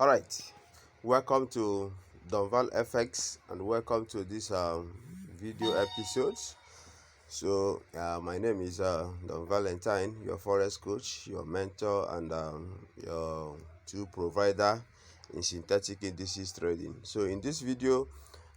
All right, welcome to Donval FX and welcome to this video episode. So my name is Don Valentine, your forex coach, your mentor, and your tool provider in synthetic indices trading. So in this video,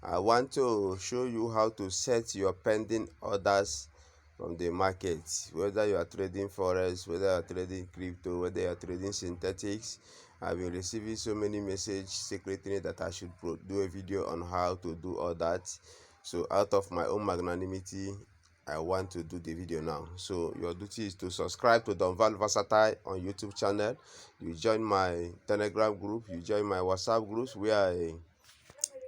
I want to show you how to set your pending orders from the market, whether you are trading forex, whether you are trading crypto, whether you are trading synthetics. I've been receiving so many messages secretly that I should do a video on how to do all that. So out of my own magnanimity, I want to do the video now. So your duty is to subscribe to Donval Versatile on YouTube channel. You join my Telegram group, you join my WhatsApp groups where I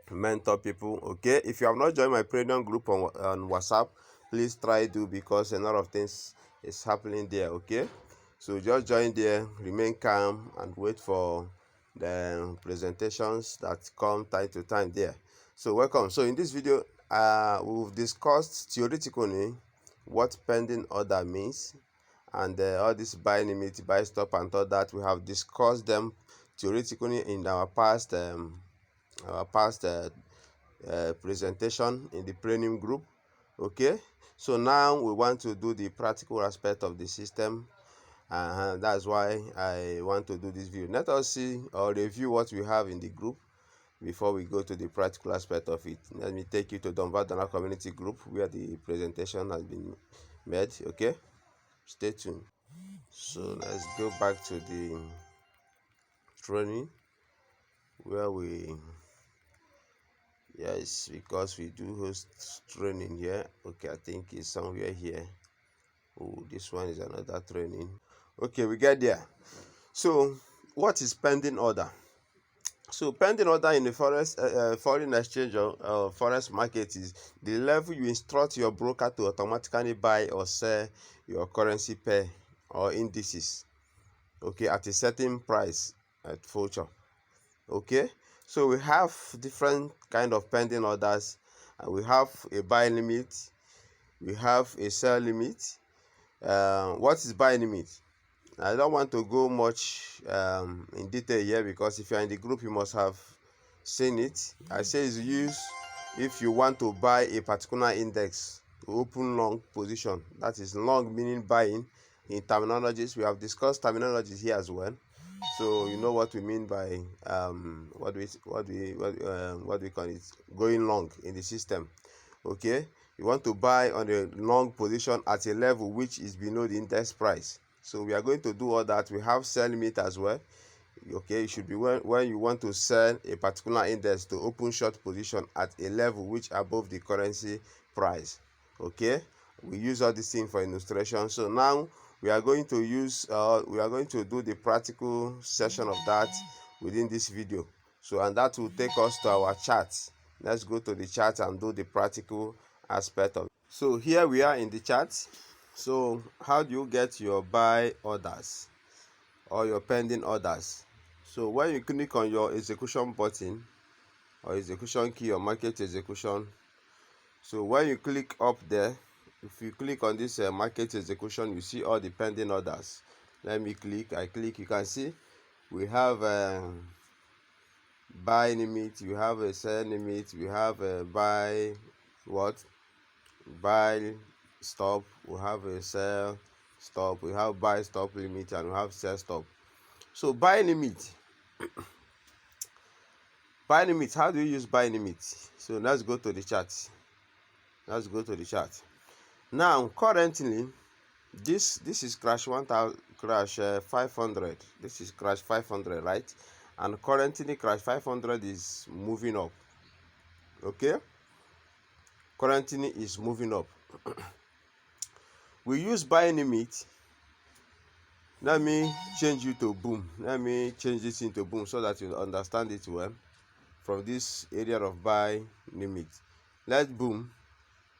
mentor people. Okay, if you have not joined my premium group on WhatsApp, please try to, because a lot of things is happening there. Okay, so just join there, remain calm, and wait for the presentations that come time to time there. So welcome. So in this video, we've discussed theoretically what pending order means, and all this buy limit, buy stop, and all that. We have discussed them theoretically in our past presentation in the premium group. Okay, so now we want to do the practical aspect of the system, and that's why I want to do this video. Let us see or review what we have in the group before we go to the practical aspect of it. Let me take you to Donval community group where the presentation has been made. Okay, stay tuned. So let's go back to the training where we, yes, because we do host training here. Okay, I think it's somewhere here. Oh, this one is another training. Okay, we get there. So what is pending order? So pending order in the foreign exchange or forex market is the level you instruct your broker to automatically buy or sell your currency pair or indices, okay, at a certain price at future. Okay, so we have different kind of pending orders. We have a buy limit, we have a sell limit. What is buy limit? I don't want to go much in detail here, because if you are in the group you must have seen it. I say it's used if you want to buy a particular index to open long position. That is long meaning buying in terminologies. We have discussed terminologies here as well, so you know what we mean by what we call it, going long in the system. Okay, you want to buy on a long position at a level which is below the index price. So we are going to do all that. We have sell limit as well. Okay, it should be when you want to sell a particular index to open short position at a level which above the currency price. Okay, we use all these things for illustration. So now we are going to do the practical session of that within this video. So, and that will take us to our chart. Let's go to the chart and do the practical aspect of it. So here we are in the chart. So how do you get your buy orders or your pending orders? So when you click on your execution button or execution key or market execution, so when you click up there, if you click on this market execution, you see all the pending orders. Let me click. I click. You can see we have buy limit, we have a sell limit, we have a buy stop, we have a sell stop, we have buy stop limit, and we have sell stop. So buy limit. Buy limit, how do you use buy limit? So let's go to the chart. Let's go to the chart. Now currently this is crash 500. This is crash 500, right? And currently crash 500 is moving up. Okay, currently is moving up. We use buy limit. Let me change you to boom. Let me change this into boom so that you understand it well from this area of buy limit. Let's boom.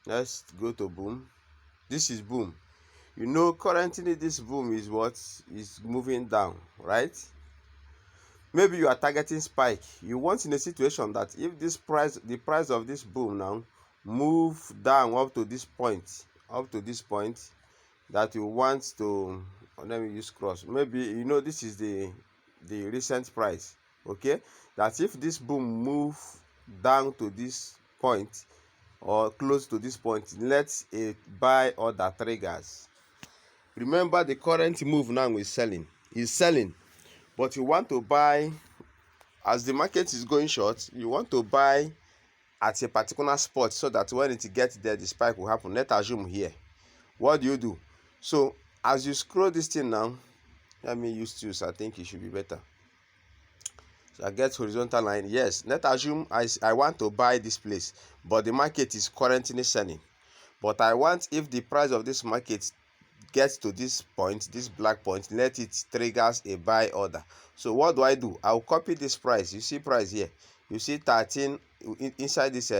Let's go to boom. This is boom. You know, currently this boom is what is moving down, right? Maybe you are targeting spike. You want in a situation that if the price of this boom now move down up to this point, that you want to, let me use cross. Maybe you know this is the recent price. Okay, that if this boom move down to this point or close to this point, let a buy order triggers. Remember, the current move now is selling, but you want to buy as the market is going short. You want to buy at a particular spot so that when it gets there, the spike will happen. Let's assume here. What do? So as you scroll this thing now, let me use tools. I think it should be better. So I get horizontal line. Yes, let's assume I want to buy this place, but the market is currently selling. But I want, if the price of this market gets to this point, this black point, let it triggers a buy order. So what do? I'll copy this price. You see price here. You see 13 inside this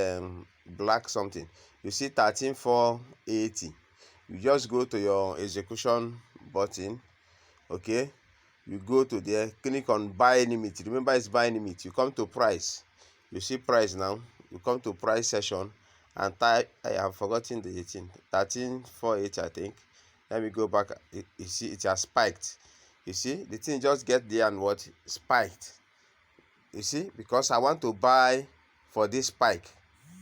black something. You see 13,480. You just go to your execution button. Okay, you go to there, click on buy limit. Remember, it's buy limit. You come to price. You see price now. You come to price session and type. I have forgotten the 18. 13,480, I think. Let me go back. You see it has spiked. You see the thing just get there and what spiked. You see, because I want to buy for this spike,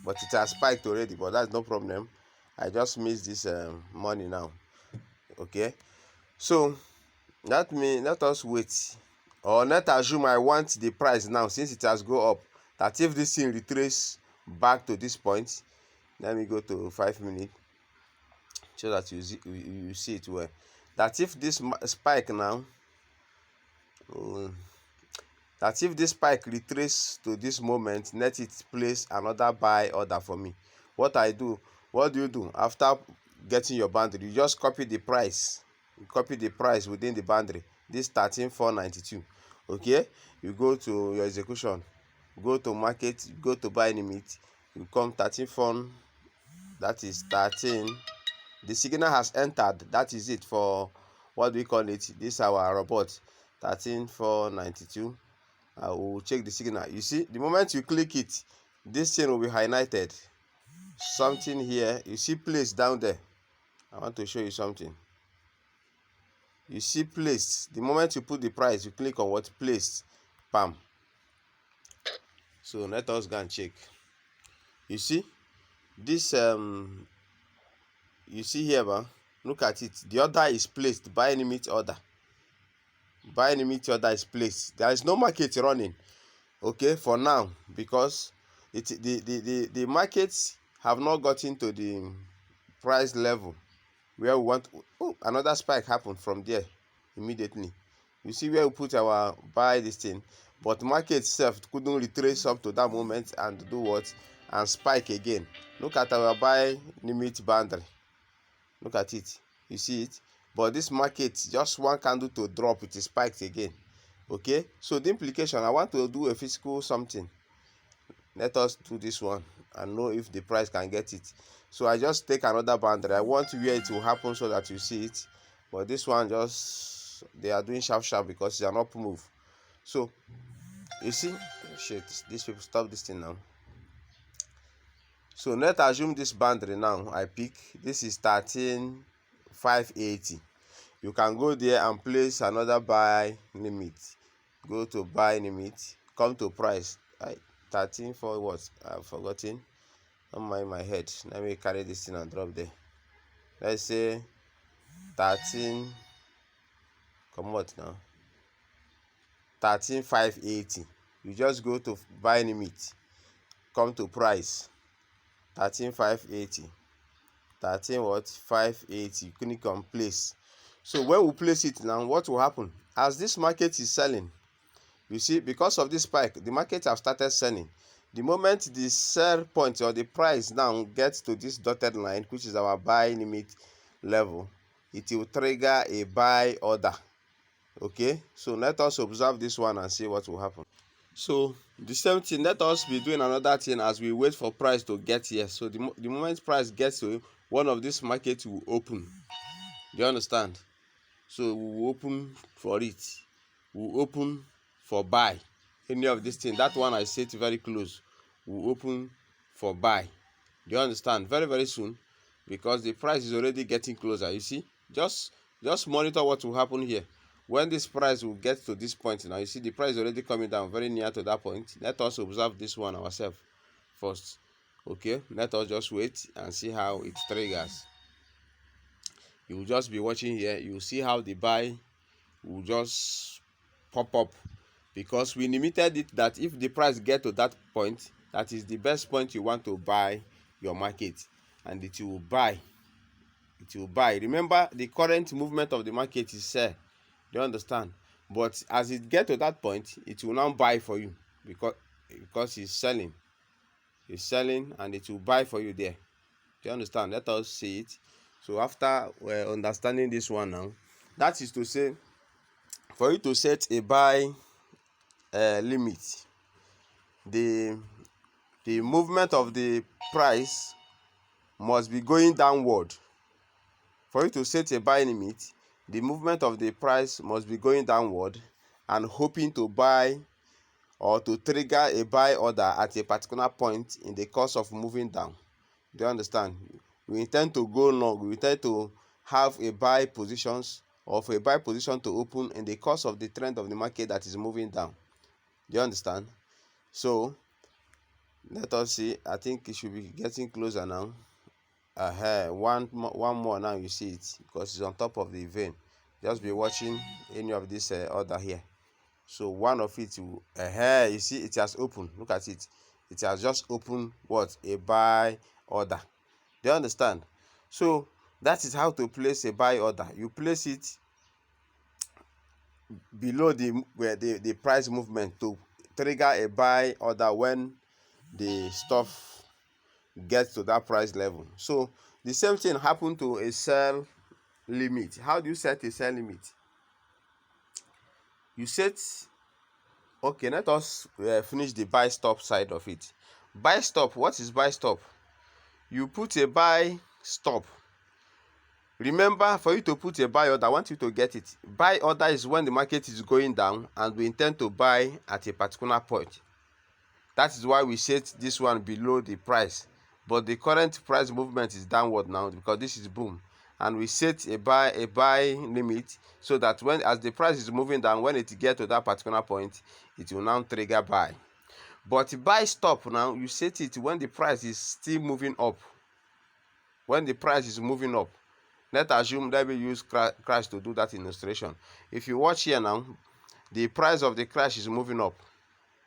but it has spiked already. But that's no problem. I just missed this money now. Okay, so that means let us wait, or let assume I want the price now, since it has go up, that if this thing retrace back to this point, let me go to 5 minutes so that you see it well. That if this spike now, that if this spike retrace to this moment, let it place another buy order for me. What do you do after getting your boundary? You just copy the price. You copy the price within the boundary. This 13,492. Okay, you go to your execution, go to market, go to buy limit. You come 13,4, that is 13. The signal has entered. That is it for what do we call it? This our robot 13,492. I will check the signal. You see, the moment you click it, this thing will be highlighted. Something here. You see place down there. I want to show you something. You see placed. The moment you put the price, you click on what placed. Bam. So let us go and check. You see this you see here, man. Look at it. The order is placed. Buy limit order. Buy limit order is placed. There is no market running. Okay, for now, because the markets have not gotten to the price level where we want. Oh, another spike happened from there immediately. You see where we put our buy this thing, but market itself couldn't retrace up to that moment and do what, and spike again. Look at our buy limit boundary. Look at it. You see it, but this market, just one candle to drop, it is spiked again. Okay, so the implication, I want to do a physical something. Let us do this one and know if the price can get it. So I just take another boundary. I want where it will happen so that you see it, but this one just, they are doing sharp because it's an up move. So you see, shit, these people, stop this thing now. So let's assume this boundary now I pick. This is 13,580. You can go there and place another buy limit. Go to buy limit, come to price. 13 for what? I've forgotten. Don't mind my head. Let me carry this thing and drop there. Let's say 13. Come what now? 13,580. You just go to buy limit, come to price. 13,580. 13 what? 580. Click on place. So when we place it now, what will happen? As this market is selling, you see, because of this spike, the market have started selling. The moment the sell point or the price now gets to this dotted line, which is our buy limit level, it will trigger a buy order. Okay, so let us observe this one and see what will happen. So the same thing, let us be doing another thing as we wait for price to get here. So the moment price gets to one of these markets will open. Do you understand? So we will open for it. We will open for buy. Any of this thing, that one I set very close. We will open for buy. Do you understand? Very, very soon, because the price is already getting closer. You see, just monitor what will happen here. when this price will get to this point now, you see the price is already coming down very near to that point. Let us observe this one ourselves first. Okay, let us just wait and see how it triggers. You will just be watching here. You will see how the buy will just pop up, because we limited it that if the price get to that point, that is the best point you want to buy your market, and it will buy. It will buy. Remember, the current movement of the market is sell. Do you understand? But as it get to that point, it will now buy for you, because it's selling. It's selling, and it will buy for you there. Do you understand? Let us see it. So after understanding this one now, that is to say, for you to set a buy limit, the movement of the price must be going downward. For you to set a buy limit, the movement of the price must be going downward and hoping to buy or to trigger a buy order at a particular point in the course of moving down. Do you understand? We intend to go long. We intend to have a buy positions, or for a buy position to open in the course of the trend of the market that is moving down. Do you understand? So let us see. I think it should be getting closer now. One more now. You see it because it's on top of the vein. Just be watching any of this order here. So one of it will, you see it has opened. Look at it. It has just opened what? A buy order. Do you understand? So that is how to place a buy order. You place it below the price movement to trigger a buy order when the stuff gets to that price level. So the same thing happened to a sell limit. How do you set a sell limit? You set, okay, let us finish the buy stop side of it. Buy stop, what is buy stop? You put a buy stop. Remember, for you to put a buy order, I want you to get it. Buy order is when the market is going down and we intend to buy at a particular point. That is why we set this one below the price. But the current price movement is downward now because this is boom. And we set a buy limit so that when as the price is moving down, when it gets to that particular point, it will now trigger buy. But buy stop now, you set it when the price is still moving up. When the price is moving up. Let's assume, let me use crash to do that illustration. If you watch here now, the price of the crash is moving up.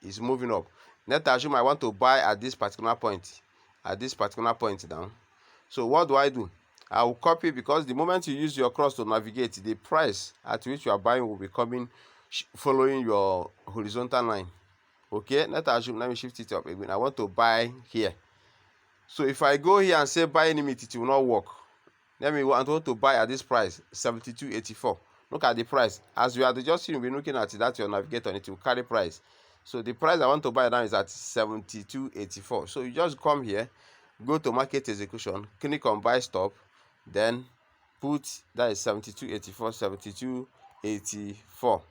It's moving up. Let's assume I want to buy at this particular point. At this particular point now. So what do? I will copy, because the moment you use your cross to navigate, the price at which you are buying will be coming following your horizontal line. Okay, let's assume, let me shift it up again. I want to buy here. So if I go here and say buy limit, it will not work. Let me want to buy at this price, 72.84. Look at the price. As you are adjusting, you'll be looking at it, that's your navigator, and it will carry price. So the price I want to buy now is at 72.84. So you just come here, go to market execution, click on buy stop, then put, that is 72.84, 72.84.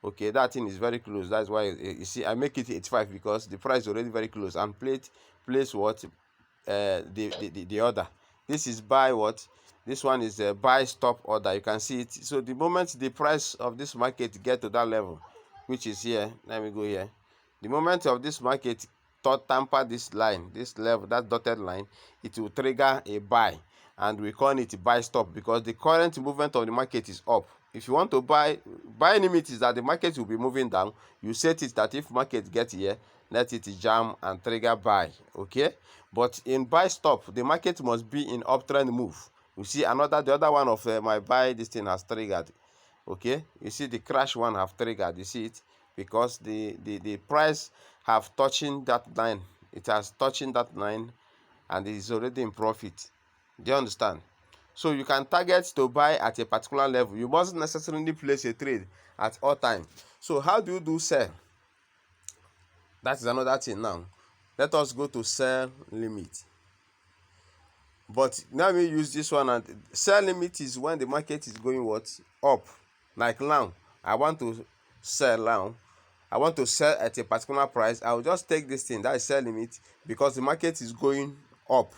Okay, that thing is very close. That's why you see I make it 85, because the price is already very close. And place what? The order. This is buy what? This one is a buy stop order. You can see it. So the moment the price of this market get to that level, which is here, let me go here. The moment of this market tamper this line, this level, that dotted line, it will trigger a buy, and we call it buy stop, because the current movement of the market is up. If you want to buy limit is that the market will be moving down. You set it that if market get here, let it jam and trigger buy. Okay, but in buy stop, the market must be in uptrend move. You see the other one of my buy, this thing has triggered. Okay, you see the crash one have triggered. You see it, because the price have touching that line. It has touching that line, and it is already in profit. Do you understand? So you can target to buy at a particular level. You mustn't necessarily place a trade at all times. So how do you do sell? That is another thing now. Let us go to sell limit. But let me use this one. And sell limit is when the market is going what? Up. Like now, I want to sell now. I want to sell at a particular price. I will just take this thing, that is sell limit, because the market is going up.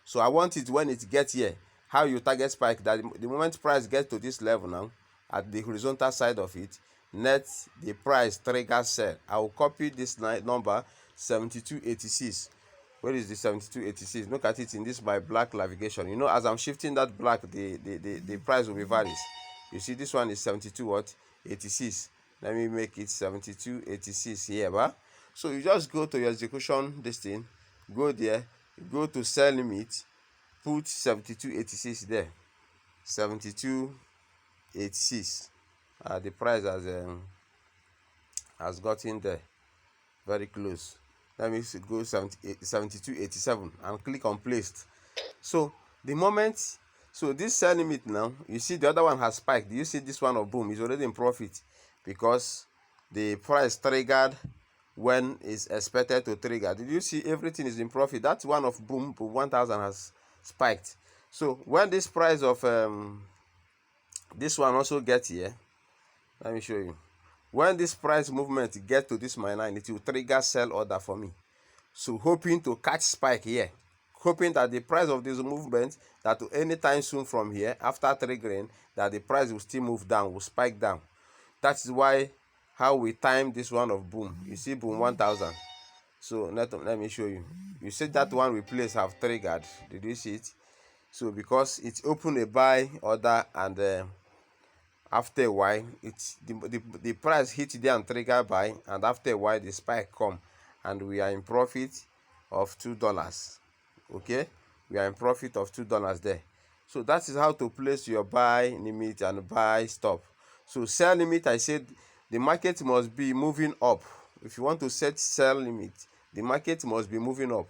So I want it when it gets here. How you target spike? That the moment price gets to this level now, at the horizontal side of it, net the price trigger sell. I will copy this number 7286. Where is the 7286? Look at it in this my black navigation. You know, as I'm shifting that black, the price will be varies. You see, this one is 72.86. Let me make it 72.86 here, but so you just go to your execution, this thing, go there, go to sell limit, put 72.86 there, 72.86. The price has gotten there, very close. Let me go 72.87 and click on placed. So the moment, so this sell limit now, you see the other one has spiked. Do you see this one of boom is already in profit because the price triggered when it's expected to trigger. Did you see everything is in profit? That one of boom 1000 has spiked. So when this price of this one also get here, let me show you. When this price movement get to this my line, it will trigger sell order for me. So hoping to catch spike here, hoping that the price of this movement, that anytime soon from here after triggering, that the price will still move down, will spike down. That is why how we time this one of boom. You see boom 1000. So let me show you. You see that one we place have triggered. Did you see it? So because it's open a buy order, and after a while it's the price hit there and trigger buy, and after a while the spike come, and we are in profit of $2. Okay, we are in profit of $2 there. So that is how to place your buy limit and buy stop. So sell limit, I said the market must be moving up. If you want to set sell limit, the market must be moving up.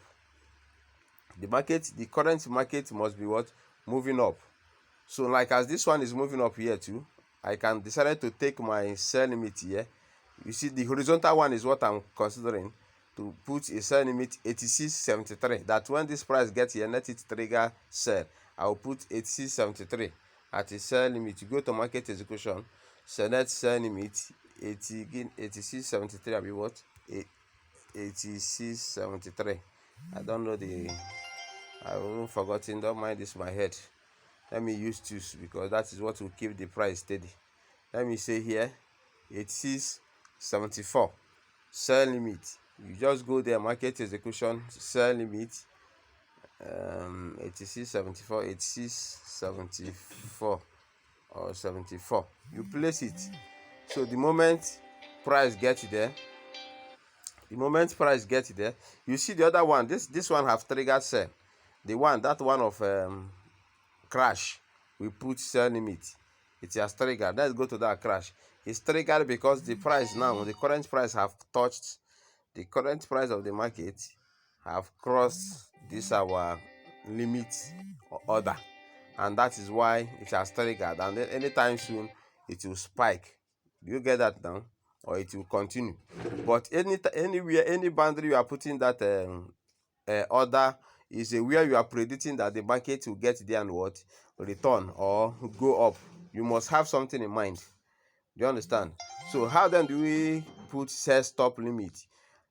The current market must be what? Moving up. So like as this one is moving up here too, I can decide to take my sell limit here. You see the horizontal one is what I'm considering, to put a sell limit 86.73. That when this price gets here, let it trigger sell. I will put 86.73 at a sell limit. You go to market execution, select sell limit 86.73. I'll be what? 86.73. I don't know I've forgotten. Don't mind this my head. Let me use 2 because that is what will keep the price steady. Let me say here 86.74 sell limit. You just go there, market execution, sell limit 86.74, 86.74 or 74. You place it. So the moment price gets there, you see the other one, this one have triggered sell. That one of crash, we put sell limit, it has triggered. Let's go to that crash. It's triggered because the price now, the current price have touched, the current price of the market have crossed this our limit order, and that is why it has triggered, and then anytime soon it will spike. Do you get that now? Or it will continue. But anywhere, any boundary you are putting that order is where you are predicting that the market will get there and what? Return or go up. You must have something in mind. Do you understand? So how then do we put sell stop limit?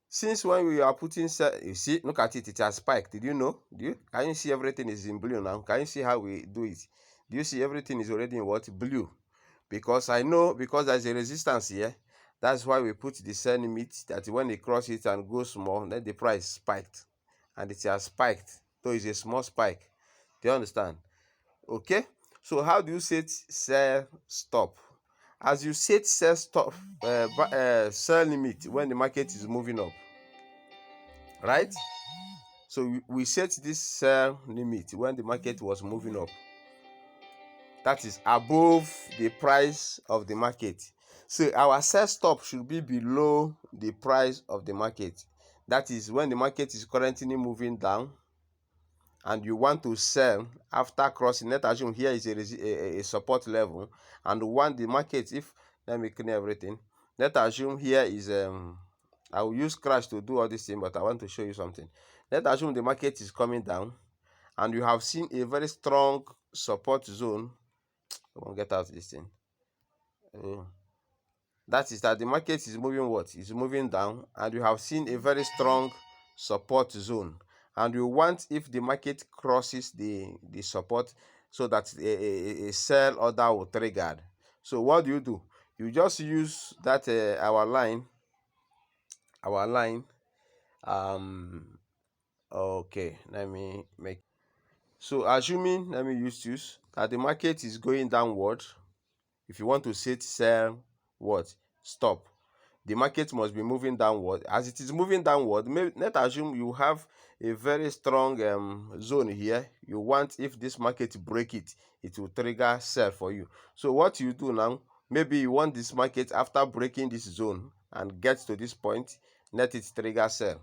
Since when we are putting sell, you see, look at it, it has spiked. Did you know? Can you see everything is in blue now? Can you see how we do it? Do you see everything is already in what? Blue. Because I know, because there's a resistance here, that's why we put the sell limit, that when it crosses it and goes small, then the price spiked. And it has spiked, so it's a small spike. Do you understand? Okay, so how do you set sell stop? As you set sell stop, sell limit when the market is moving up, right? So we set this sell limit when the market was moving up, that is above the price of the market. So our sell stop should be below the price of the market. That is when the market is currently moving down and you want to sell after crossing. Let's assume here is a support level, and want the market, if, let me clean everything. Let's assume here is I will use crash to do all this thing, but I want to show you something. Let's assume the market is coming down and you have seen a very strong support zone. I won't get out this thing. That is that the market is moving what? Is moving down, and you have seen a very strong support zone, and you want, if the market crosses the support, so that a sell order will trigger. So what do? You just use that our line. Okay, let me make. So assuming, let me use that the market is going downward. If you want to set sell what stop, the market must be moving downward. As it is moving downward, let's assume you have a very strong zone here. You want, if this market break it, it will trigger sell for you. So what you do now, maybe you want this market after breaking this zone and get to this point, let it trigger sell.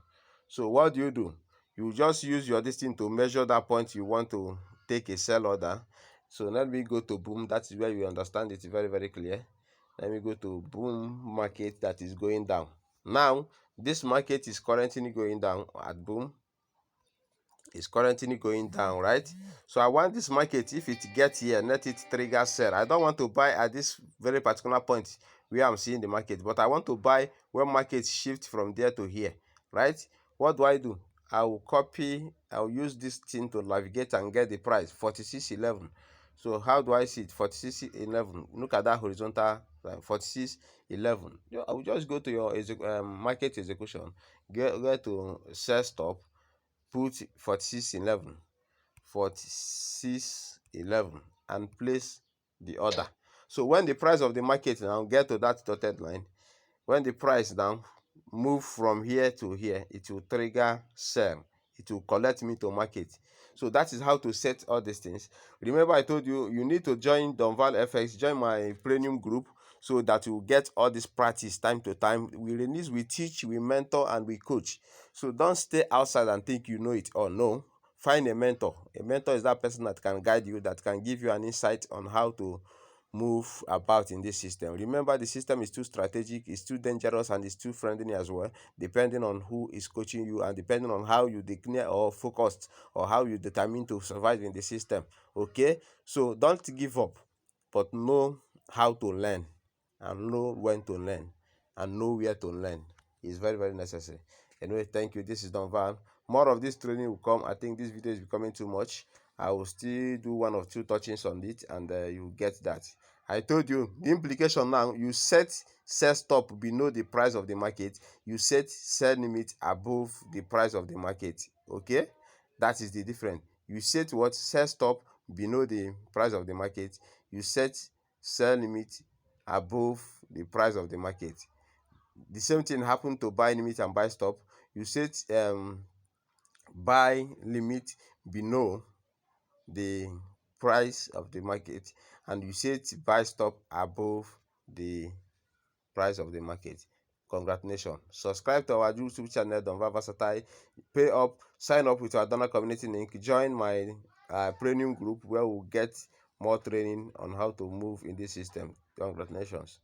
So what do? You just use your distance to measure that point you want to take a sell order. So let me go to boom. That is where you understand it very, very clear. Let me go to boom market that is going down. Now this market is currently going down at boom. It's currently going down, right? So I want this market, if it gets here, let it trigger sell. I don't want to buy at this very particular point where I'm seeing the market, but I want to buy when market shift from there to here, right? What do? I will copy, I'll use this thing to navigate and get the price 46.11. So how do I see it? 46.11. Look at that horizontal line, 46.11. I will just go to your market execution, get to sell stop, put 46.11, 46.11, and place the order. So when the price of the market now get to that dotted line, when the price now move from here to here, it will trigger sell. It will collect me to market. So that is how to set all these things. Remember, I told you you need to join Donval FX, join my premium group, so that you get all this practice time to time. We release, we teach, we mentor, and we coach. So don't stay outside and think you know it all. No, find a mentor. A mentor is that person that can guide you, that can give you an insight on how to move about in this system. Remember, the system is too strategic, it's too dangerous, and it's too friendly as well, depending on who is coaching you and depending on how you declare or focused or how you determine to survive in the system. Okay, so don't give up, but know how to learn and know when to learn and know where to learn. It's very, very necessary. Anyway, thank you. This is Don Van. More of this training will come. I think this video is becoming too much. I will still do 1 or 2 touchings on it, and you get that. I told you the implication now. You set sell stop below the price of the market. You set sell limit above the price of the market. Okay, that is the difference. You set what? Sell stop below the price of the market. You set sell limit above the price of the market. The same thing happened to buy limit and buy stop. You set buy limit below the price of the market, and you set buy stop above the price of the market. Congratulations. Subscribe to our YouTube channel, Donva Versatile. Pay up, sign up with our donor community link, join my premium group where we'll get more training on how to move in this system. Congratulations.